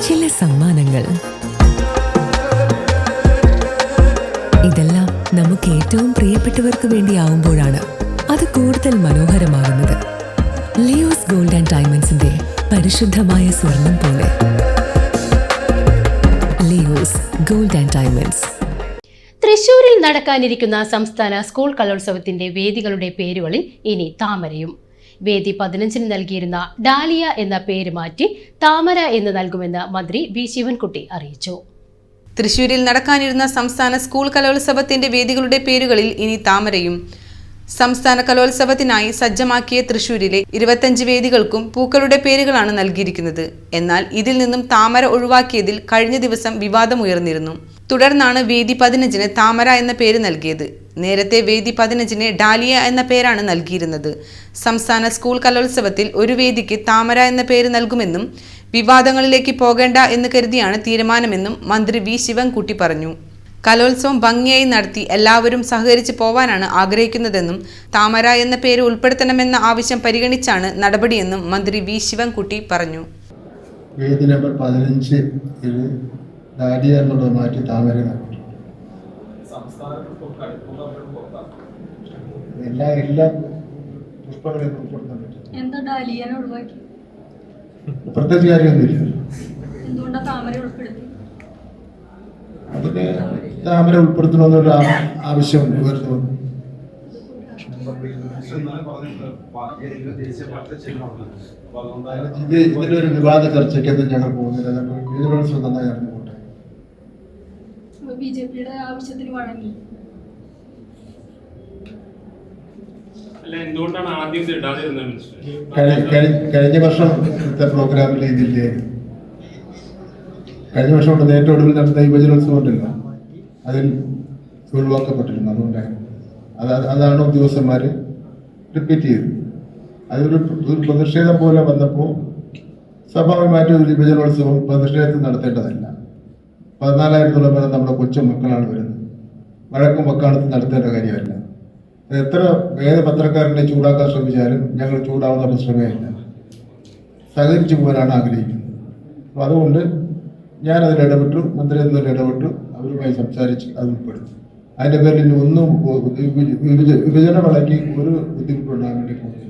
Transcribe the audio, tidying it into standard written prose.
ചില സമ്മാനങ്ങൾ. ഇതെല്ലാം നമുക്ക് ഏറ്റവും പ്രിയപ്പെട്ടവർക്ക് വേണ്ടിയാവുമ്പോഴാണ് അത് കൂടുതൽ മനോഹരമാകുന്നത്. ലിയോസ് ഗോൾഡ് ആൻഡ് ഡയമണ്ട്സിന്റെ പരിശുദ്ധമായ സ്വർണം പോലെ. Leo's gold and diamonds. തൃശൂരിൽ നടക്കാനിരിക്കുന്ന സംസ്ഥാന സ്കൂൾ കലോത്സവത്തിന്റെ വേദികളുടെ പേരുകളിൽ ഇനി താമരയും. വേദി 15 നൽകിയിരുന്ന ഡാലിയ എന്ന പേര് മാറ്റി താമര എന്ന് നൽകുമെന്ന് മന്ത്രി വി ശിവൻകുട്ടി അറിയിച്ചു. തൃശൂരിൽ നടക്കാനിരുന്ന സംസ്ഥാന സ്കൂൾ കലോത്സവത്തിന്റെ വേദികളുടെ പേരുകളിൽ ഇനി താമരയും. സംസ്ഥാന കലോത്സവത്തിനായി സജ്ജമാക്കിയ തൃശൂരിലെ 25 വേദികൾക്കും പൂക്കളുടെ പേരുകളാണ് നൽകിയിരിക്കുന്നത്. എന്നാൽ ഇതിൽ നിന്നും താമര ഒഴിവാക്കിയതിൽ കഴിഞ്ഞ ദിവസം വിവാദമുയർന്നിരുന്നു. തുടർന്നാണ് വേദി 15 താമര എന്ന പേര് നൽകിയത്. നേരത്തെ വേദി 15 ഡാലിയ എന്ന പേരാണ് നൽകിയിരുന്നത്. സംസ്ഥാന സ്കൂൾ കലോത്സവത്തിൽ ഒരു വേദിക്ക് താമര എന്ന പേര് നൽകുമെന്നും വിവാദങ്ങളിലേക്ക് പോകേണ്ട എന്ന് കരുതിയാണ് തീരുമാനമെന്നും മന്ത്രി വി ശിവൻകുട്ടി പറഞ്ഞു. കലോത്സവം ഭംഗിയായി നടത്തി എല്ലാവരും സഹകരിച്ച് പോവാനാണ് ആഗ്രഹിക്കുന്നതെന്നും താമര എന്ന പേര് ഉൾപ്പെടുത്തണമെന്ന ആവശ്യം പരിഗണിച്ചാണ് നടപടിയെന്നും മന്ത്രി വി ശിവൻകുട്ടി പറഞ്ഞു. വേദി നമ്പർ 15 ഡാലിയ എന്നുള്ളത് മാറ്റി താമര എല്ലാ പുഷ്പങ്ങളെയും ഉൾപ്പെടുത്താൻ എന്താ ഡാലിയനെ ഒഴിവാക്കി? പ്രത്യേകിച്ച് കാര്യമൊന്നുമില്ല. എന്തുകൊണ്ടാ താമര ഉൾപ്പെടുത്തി? അതിന് താമര ഉൾപ്പെടുത്തണമെന്നൊരു ആവശ്യം ഉയർന്നു. ഇതിലൊരു വിവാദ ചർച്ചയ്ക്കൊന്നും ഞങ്ങൾ പോകുന്നില്ല. ഇതിനോട് നന്നായി നടന്നു പോട്ടെ. ബിജെപിയുടെ ആവശ്യത്തിന് വഴങ്ങി. കഴിഞ്ഞ വർഷം പ്രോഗ്രാമിൽ ഇതില്ലേ, കഴിഞ്ഞ വർഷം കൊണ്ട് ഏറ്റവും ഒടുവിൽ നടന്ന യുവജനോത്സവം ഉണ്ടല്ലോ, അതിൽ ഒഴിവാക്കപ്പെട്ടിരുന്നു. അതുകൊണ്ടാണ് അതാണ് ഉദ്യോഗസ്ഥന്മാർ റിപ്പീറ്റ് ചെയ്തത്. അതൊരു പ്രതിഷേധം പോലെ വന്നപ്പോൾ സ്വാഭാവികമായിട്ടും ഒരു യുവജനോത്സവം പ്രതിഷേധത്തിൽ നടത്തേണ്ടതല്ല. 14,000 പേരെ നമ്മുടെ കൊച്ചു മക്കളാണ് വരുന്നത്. വഴക്കും വക്കാണത്ത് നടത്തേണ്ട കാര്യമല്ല. എത്ര ഏത് പത്രക്കാരനെ ചൂടാക്കാൻ ശ്രമിച്ചാലും ഞങ്ങൾ ചൂടാവുന്ന പ്രശ്നമേയില്ല. സഹകരിച്ചു പോകാനാണ് ആഗ്രഹിക്കുന്നത്. അപ്പോൾ അതുകൊണ്ട് ഞാനതിൽ ഇടപെട്ടു, മന്ത്രി എന്നതിൽ ഇടപെട്ടു, അവരുമായി സംസാരിച്ച് അത് ഉൾപ്പെടുത്തി. അതിൻ്റെ പേരിൽ ഒന്നും വിഭജന വിളയ്ക്ക് ഒരു ബുദ്ധിമുട്ടുണ്ടാകാൻ വേണ്ടി പോകുന്നു.